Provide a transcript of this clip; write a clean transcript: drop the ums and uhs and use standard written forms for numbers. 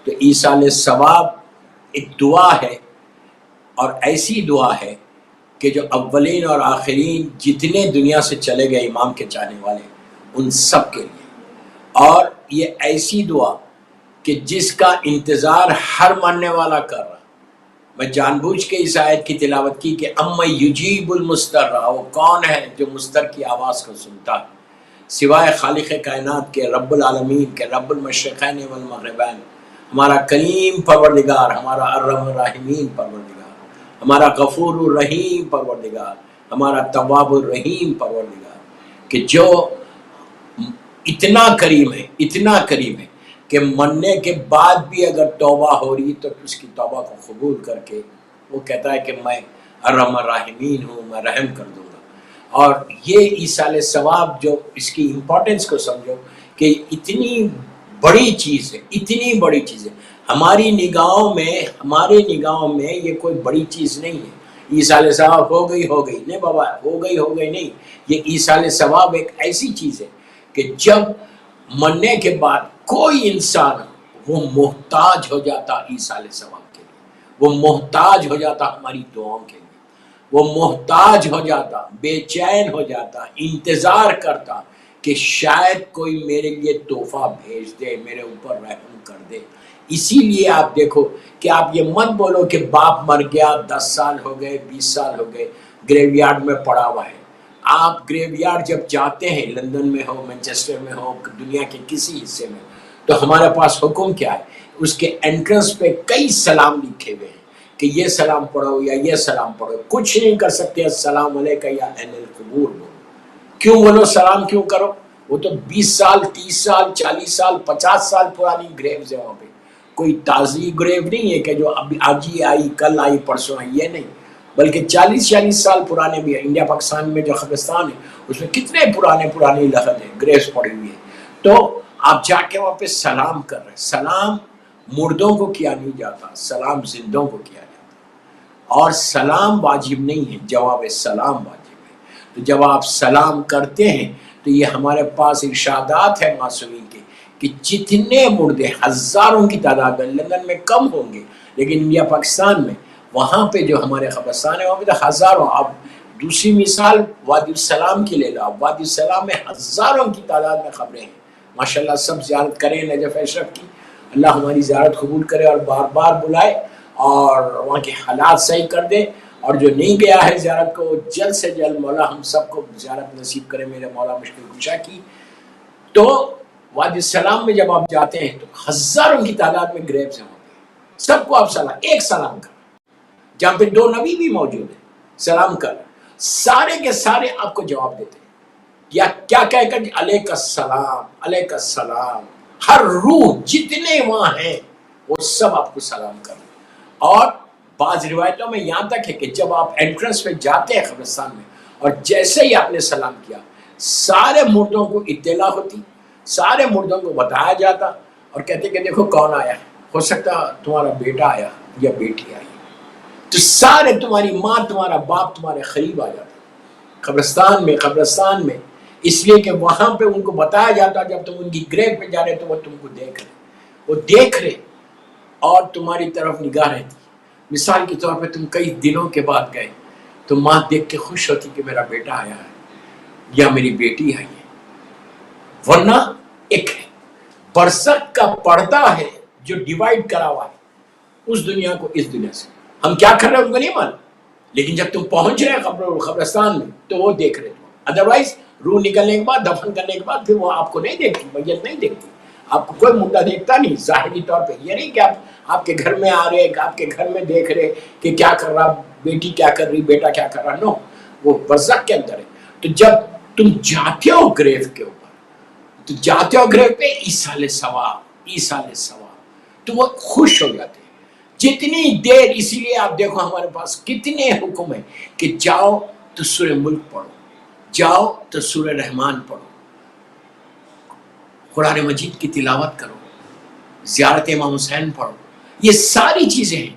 تو ایصال ثواب ایک دعا ہے، اور ایسی دعا ہے کہ جو اولین اور آخرین جتنے دنیا سے چلے گئے امام کے چاہنے والے ان سب کے لیے، اور یہ ایسی دعا کہ جس کا انتظار ہر ماننے والا کر رہا۔ میں جان بوجھ کے اس آیت کی تلاوت کی کہ اَمَّن یُجِیبُ الْمُضْطَرَّ، وہ کون ہے جو مضطر کی آواز کو سنتا ہے سوائے خالق کائنات کے، رب العالمین کے، رب المشرقین والمغربین، ہمارا کریم پروردگار، ہمارا ارحم الراحمین پروردگار، ہمارا غفور الرحیم پروردگار، ہمارا تواب الرحیم پروردگار، کہ جو اتنا کریم ہے، اتنا کریم ہے کہ مرنے کے بعد بھی اگر توبہ ہو رہی تو اس کی توبہ کو قبول کر کے وہ کہتا ہے کہ میں ارحم الراحمین ہوں، میں رحم کر دوں گا۔ اور یہ ایصال ثواب، جو اس کی امپورٹنس کو سمجھو کہ اتنی بڑی چیز ہے، اتنی بڑی چیز ہے، ہمارے نگاہوں میں یہ کوئی بڑی چیز نہیں ہے۔ ایصال ثواب ہو گئی نہیں بابا، ہو گئی نہیں، یہ ایصال ثواب ایک ایسی چیز ہے کہ جب مرنے کے بعد کوئی انسان وہ محتاج ہو جاتا ایصال ثواب کے لیے، وہ محتاج ہو جاتا ہماری دعاؤں کے لیے، وہ محتاج ہو جاتا، بے چین ہو جاتا، انتظار کرتا کہ شاید کوئی میرے لیے تحفہ بھیج دے، میرے اوپر رحم کر دے۔ اسی لیے آپ دیکھو کہ آپ یہ مت بولو کہ باپ مر گیا 10 سال ہو گئے، 20 سال ہو گئے، گریو یارڈ میں پڑا ہوا ہے۔ آپ گریو یارڈ جب جاتے ہیں، لندن میں ہو، مینچسٹر میں ہو، دنیا کے کسی حصے میں، تو ہمارے پاس حکم کیا ہے؟ اس کے انٹرنس پہ کئی سلام لکھے ہوئے ہیں کہ یہ سلام پڑھو یا یہ سلام پڑھو۔ کچھ نہیں کر سکتے السلام علیکہ یا اہل القبور بولو۔ کیوں بولو سلام کیوں کرو؟ وہ تو 20 سال 30 سال 40 سال 50 سال پرانی گریوز ہے وہاں پہ، کوئی تازی گریو نہیں ہے کہ جو ابھی آج ہی آئی، کل آئی، پرسوں آئی، یہ نہیں، بلکہ 40 سال پرانے بھی ہیں۔ انڈیا پاکستان میں جو قبرستان ہے اس میں کتنے پرانے لحد ہیں، گریوز پڑی ہوئی ہیں، تو آپ جا کے وہاں پہ سلام کر رہے ہیں۔ سلام مردوں کو کیا نہیں جاتا، سلام زندوں کو کیا جاتا، اور سلام واجب نہیں ہے، جواب سلام واجب ہے۔ تو جب آپ سلام کرتے ہیں تو یہ ہمارے پاس ارشادات ہیں معصومین کے کہ جتنے مردے، ہزاروں کی تعداد میں، لندن میں کم ہوں گے لیکن انڈیا پاکستان میں وہاں پہ جو ہمارے قبرستان ہیں وہاں پہ تو ہزاروں۔ اب دوسری مثال وادی السلام کی لے لو، وادی السلام میں ہزاروں کی تعداد میں قبریں ہیں، ماشاءاللہ سب زیارت کریں نجف اشرف کی، اللہ ہماری زیارت قبول کرے اور بار بار بلائے اور وہاں کے حالات صحیح کر دے، اور جو نہیں گیا ہے زیارت کو جلد سے جلد مولا ہم سب کو زیارت نصیب کرے، میرے مولا مشکل کشا کی۔ تو وادی السلام میں جب آپ جاتے ہیں تو ہزاروں کی تعداد میں گریوز ہیں، سب کو آپ سلام، ایک سلام کر، جہاں پہ 2 نبی بھی موجود ہیں، سلام کر، سارے کے سارے آپ کو جواب دیتے ہیں، یا کیا کہہ کر علیک السلام، علیک السلام، ہر روح جتنے وہاں ہیں وہ سب آپ کو سلام کر رہے ہیں۔ اور بعض روایتوں میں یہاں تک ہے کہ جب آپ انٹرنس پہ جاتے ہیں قبرستان میں اور جیسے ہی آپ نے سلام کیا، سارے مردوں کو اطلاع ہوتی، سارے مردوں کو بتایا جاتا اور کہتے کہ دیکھو کون آیا، ہو سکتا تمہارا بیٹا آیا یا بیٹی آئی، تو سارے تمہاری ماں، تمہارا باپ تمہارے قریب آ جاتا قبرستان میں، اس لیے کہ وہاں پہ ان کو بتایا جاتا، جب تم ان کی گریو پہ جا رہے تو وہ تم کو دیکھ رہے اور تمہاری طرف نگاہ رہتی۔ مثال کے طور پہ تم کئی دنوں کے بعد گئے تو ماں دیکھ کے خوش ہوتی کہ میرا بیٹا آیا ہے یا میری بیٹی آئی ہے۔ ورنہ ایک برزخ کا پردہ ہے جو ڈیوائیڈ کرا ہوا ہے اس دنیا کو اس دنیا سے، ہم کیا کر رہے ہیں ان کو نہیں معلوم، لیکن جب تم پہنچ رہے ہیں قبرستان میں تو وہ دیکھ رہے تم، ادروائز روح نکلنے کے بعد، دفن کرنے کے بعد پھر وہ آپ کو نہیں دیکھتی، میت نہیں دیکھتی، آپ کو کوئی مردہ دیکھتا نہیں ظاہری طور پہ۔ یہ نہیں کہ آپ کے گھر میں آ رہے، آپ کے گھر میں دیکھ رہے کہ کیا کر رہا بیٹی، کیا کر رہی بیٹا، کیا کر رہا، نو، وہ برزخ کے اندر ہے۔ تو جب تم جاتے ہو گریو کے اوپر، تو جاتے ہو گریو پہ ایصال ثواب، تو وہ خوش ہو جاتے ہیں جتنی دیر۔ اسی لیے آپ دیکھو ہمارے پاس کتنے حکم ہیں کہ جاؤ تو سورہ ملک پڑھو، جاؤ تو سورہ رحمان پڑھو، قرآن مجید کی تلاوت کرو، زیارت امام حسین پڑھو، یہ ساری چیزیں ہیں۔